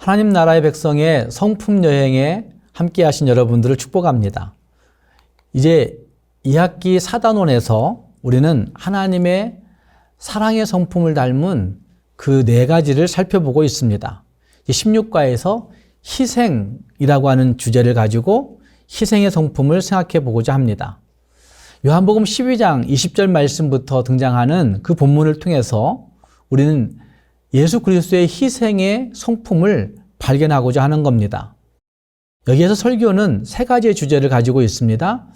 하나님 나라의 백성의 성품 여행에 함께 하신 여러분들을 축복합니다. 이제 2학기 사단원에서 우리는 하나님의 사랑의 성품을 닮은 그 4가지를 살펴보고 있습니다. 16과에서 희생이라고 하는 주제를 가지고 희생의 성품을 생각해 보고자 합니다. 요한복음 12장 20절 말씀부터 등장하는 그 본문을 통해서 우리는 예수 그리스도의 희생의 성품을 발견하고자 하는 겁니다. 여기에서 설교는 3가지의 주제를 가지고 있습니다.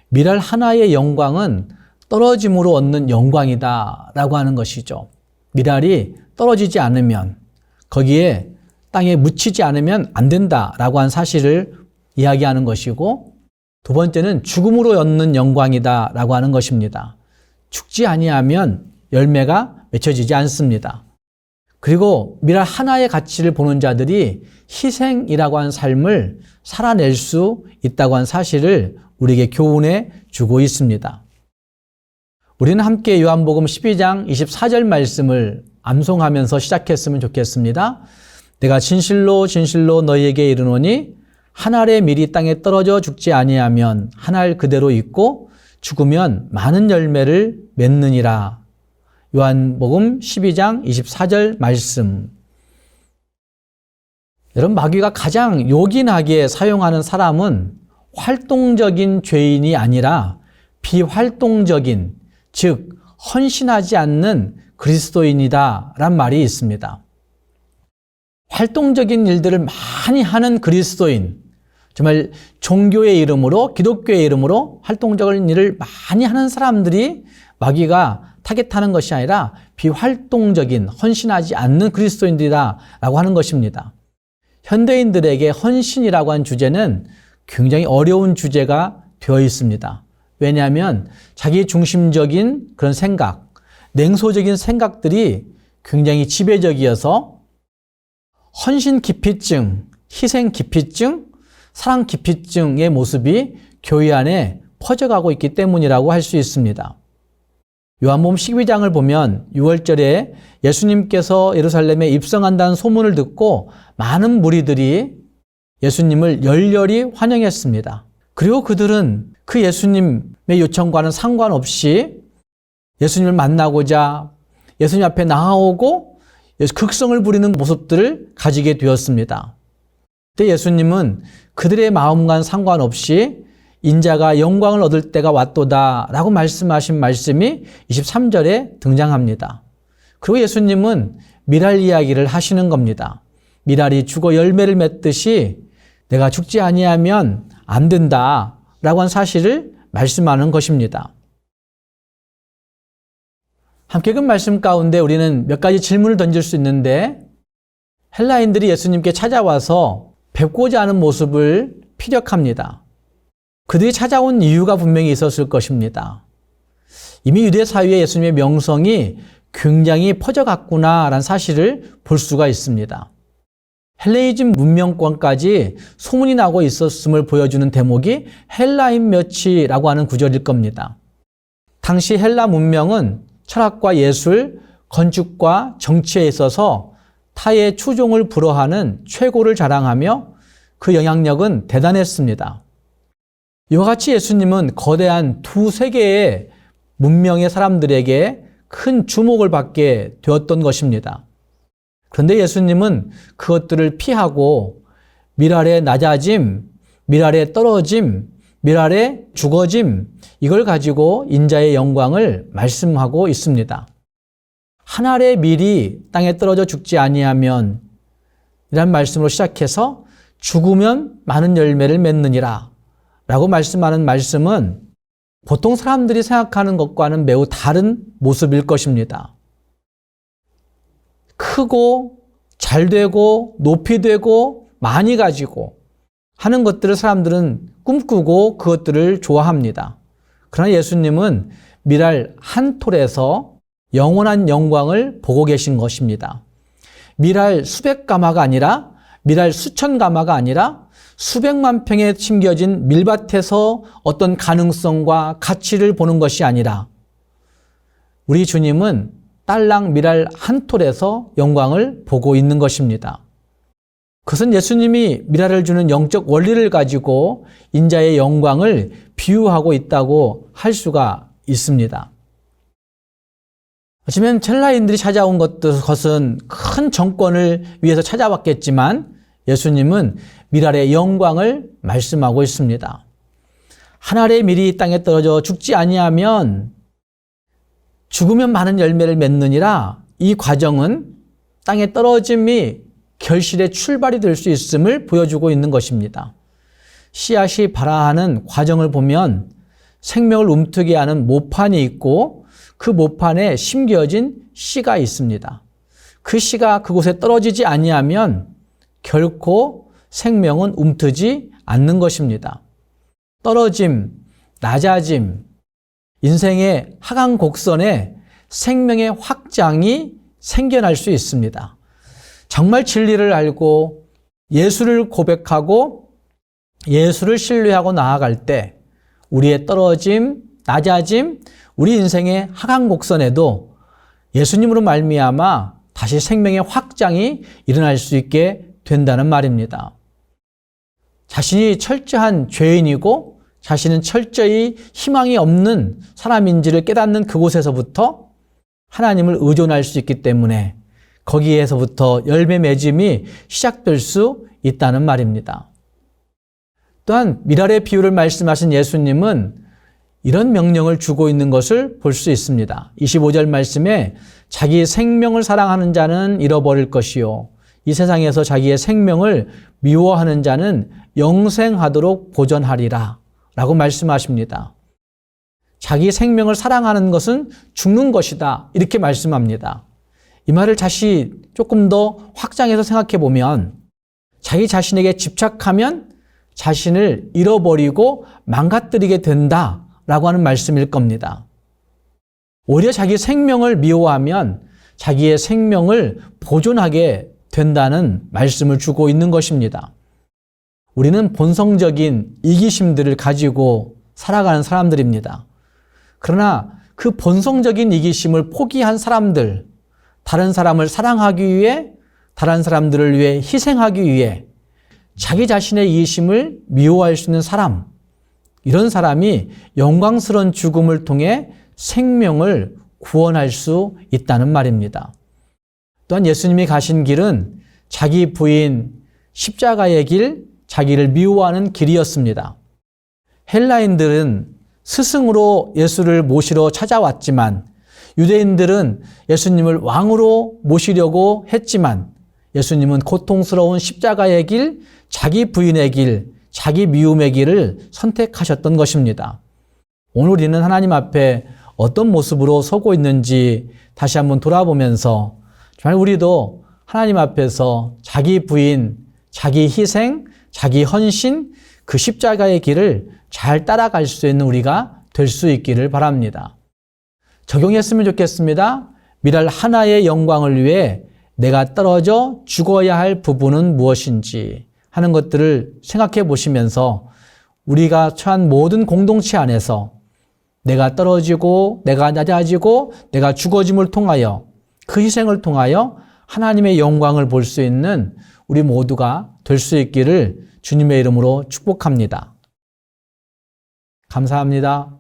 미랄 하나의 영광은 떨어짐으로 얻는 영광이다 라고 하는 것이죠. 미랄이 떨어지지 않으면, 거기에 땅에 묻히지 않으면 안 된다 라고 한 사실을 이야기하는 것이고, 2번째는 죽음으로 얻는 영광이다 라고 하는 것입니다. 죽지 아니하면 열매가 맺혀지지 않습니다. 그리고 미랄 하나의 가치를 보는 자들이 희생이라고 한 삶을 살아낼 수 있다고 한 사실을 우리에게 교훈해 주고 있습니다. 우리는 함께 요한복음 12장 24절 말씀을 암송하면서 시작했으면 좋겠습니다. 내가 진실로 진실로 너희에게 이르노니 한 알의 밀이 땅에 떨어져 죽지 아니하면 한 알 그대로 있고 죽으면 많은 열매를 맺느니라. 요한복음 12장 24절 말씀. 여러분, 마귀가 가장 요긴하게 사용하는 사람은 활동적인 죄인이 아니라 비활동적인, 즉 헌신하지 않는 그리스도인이다 라는 말이 있습니다. 활동적인 일들을 많이 하는 그리스도인, 정말 종교의 이름으로, 기독교의 이름으로 활동적인 일을 많이 하는 사람들이 마귀가 타겟하는 것이 아니라 비활동적인, 헌신하지 않는 그리스도인들이다 라고 하는 것입니다. 현대인들에게 헌신이라고 한 주제는 굉장히 어려운 주제가 되어 있습니다. 왜냐하면 자기 중심적인 그런 생각, 냉소적인 생각들이 굉장히 지배적이어서 헌신 기피증, 희생 기피증, 사랑 기피증의 모습이 교회 안에 퍼져가고 있기 때문이라고 할 수 있습니다. 요한복음 12장을 보면 6월절에 예수님께서 예루살렘에 입성한다는 소문을 듣고 많은 무리들이 예수님을 열렬히 환영했습니다. 그리고 그들은 그 예수님의 요청과는 상관없이 예수님을 만나고자 예수님 앞에 나아오고 극성을 부리는 모습들을 가지게 되었습니다. 그때 예수님은 그들의 마음과는 상관없이 인자가 영광을 얻을 때가 왔도다 라고 말씀하신 말씀이 23절에 등장합니다. 그리고 예수님은 미랄 이야기를 하시는 겁니다. 미랄이 죽어 열매를 맺듯이 내가 죽지 아니하면 안 된다 라고 한 사실을 말씀하는 것입니다. 함께 그 말씀 가운데 우리는 몇 가지 질문을 던질 수 있는데, 헬라인들이 예수님께 찾아와서 뵙고자 하는 모습을 피력합니다. 그들이 찾아온 이유가 분명히 있었을 것입니다. 이미 유대 사회에 예수님의 명성이 굉장히 퍼져갔구나라는 사실을 볼 수가 있습니다. 헬레니즘 문명권까지 소문이 나고 있었음을 보여주는 대목이 헬라인 몇이라고 하는 구절일 겁니다. 당시 헬라 문명은 철학과 예술, 건축과 정치에 있어서 타의 추종을 불허하는 최고를 자랑하며 그 영향력은 대단했습니다. 이와 같이 예수님은 거대한 두 세계의 문명의 사람들에게 큰 주목을 받게 되었던 것입니다. 그런데 예수님은 그것들을 피하고 미랄의 낮아짐, 미랄의 떨어짐, 미랄의 죽어짐, 이걸 가지고 인자의 영광을 말씀하고 있습니다. 한 알의 밀이 땅에 떨어져 죽지 아니하면 이란 말씀으로 시작해서 죽으면 많은 열매를 맺느니라 라고 말씀하는 말씀은 보통 사람들이 생각하는 것과는 매우 다른 모습일 것입니다. 크고 잘 되고 높이 되고 많이 가지고 하는 것들을 사람들은 꿈꾸고 그것들을 좋아합니다. 그러나 예수님은 미랄 한 톨에서 영원한 영광을 보고 계신 것입니다. 미랄 수백 가마가 아니라, 미랄 수천 가마가 아니라 수백만 평에 심겨진 밀밭에서 어떤 가능성과 가치를 보는 것이 아니라 우리 주님은 딸랑 미랄 한 톨에서 영광을 보고 있는 것입니다. 그것은 예수님이 미라를 주는 영적 원리를 가지고 인자의 영광을 비유하고 있다고 할 수가 있습니다. 어쩌면 첼라인들이 찾아온 것은 큰 정권을 위해서 찾아왔겠지만 예수님은 미랄의 영광을 말씀하고 있습니다. 한 알의 밀이 땅에 떨어져 죽지 아니하면 죽으면 많은 열매를 맺느니라. 이 과정은 땅에 떨어짐이 결실의 출발이 될 수 있음을 보여주고 있는 것입니다. 씨앗이 발화하는 과정을 보면 생명을 움트게 하는 모판이 있고 그 모판에 심겨진 씨가 있습니다. 그 씨가 그곳에 떨어지지 아니하면 결코 생명은 움트지 않는 것입니다. 떨어짐, 낮아짐, 인생의 하강 곡선에 생명의 확장이 생겨날 수 있습니다. 정말 진리를 알고 예수를 고백하고 예수를 신뢰하고 나아갈 때 우리의 떨어짐, 낮아짐, 우리 인생의 하강 곡선에도 예수님으로 말미암아 다시 생명의 확장이 일어날 수 있게 된다는 말입니다. 자신이 철저한 죄인이고 자신은 철저히 희망이 없는 사람인지를 깨닫는 그곳에서부터 하나님을 의존할 수 있기 때문에 거기에서부터 열매 맺음이 시작될 수 있다는 말입니다. 또한 미랄의 비유를 말씀하신 예수님은 이런 명령을 주고 있는 것을 볼 수 있습니다. 25절 말씀에 자기 생명을 사랑하는 자는 잃어버릴 것이요 이 세상에서 자기의 생명을 미워하는 자는 영생하도록 보존하리라 라고 말씀하십니다. 자기 생명을 사랑하는 것은 죽는 것이다 이렇게 말씀합니다. 이 말을 다시 조금 더 확장해서 생각해 보면 자기 자신에게 집착하면 자신을 잃어버리고 망가뜨리게 된다라고 하는 말씀일 겁니다. 오히려 자기 생명을 미워하면 자기의 생명을 보존하게 된다는 말씀을 주고 있는 것입니다. 우리는 본성적인 이기심들을 가지고 살아가는 사람들입니다. 그러나 그 본성적인 이기심을 포기한 사람들, 다른 사람을 사랑하기 위해, 다른 사람들을 위해 희생하기 위해 자기 자신의 이기심을 미워할 수 있는 사람, 이런 사람이 영광스러운 죽음을 통해 생명을 구원할 수 있다는 말입니다. 또한 예수님이 가신 길은 자기 부인 십자가의 길, 자기를 미워하는 길이었습니다. 헬라인들은 스승으로 예수를 모시러 찾아왔지만 유대인들은 예수님을 왕으로 모시려고 했지만 예수님은 고통스러운 십자가의 길, 자기 부인의 길, 자기 미움의 길을 선택하셨던 것입니다. 오늘 우리는 하나님 앞에 어떤 모습으로 서고 있는지 다시 한번 돌아보면서 정말 우리도 하나님 앞에서 자기 부인, 자기 희생, 자기 헌신, 그 십자가의 길을 잘 따라갈 수 있는 우리가 될 수 있기를 바랍니다. 적용했으면 좋겠습니다. 미랄 하나의 영광을 위해 내가 떨어져 죽어야 할 부분은 무엇인지 하는 것들을 생각해 보시면서 우리가 처한 모든 공동체 안에서 내가 떨어지고 내가 낮아지고 내가 죽어짐을 통하여 그 희생을 통하여 하나님의 영광을 볼 수 있는 우리 모두가 될 수 있기를 주님의 이름으로 축복합니다. 감사합니다.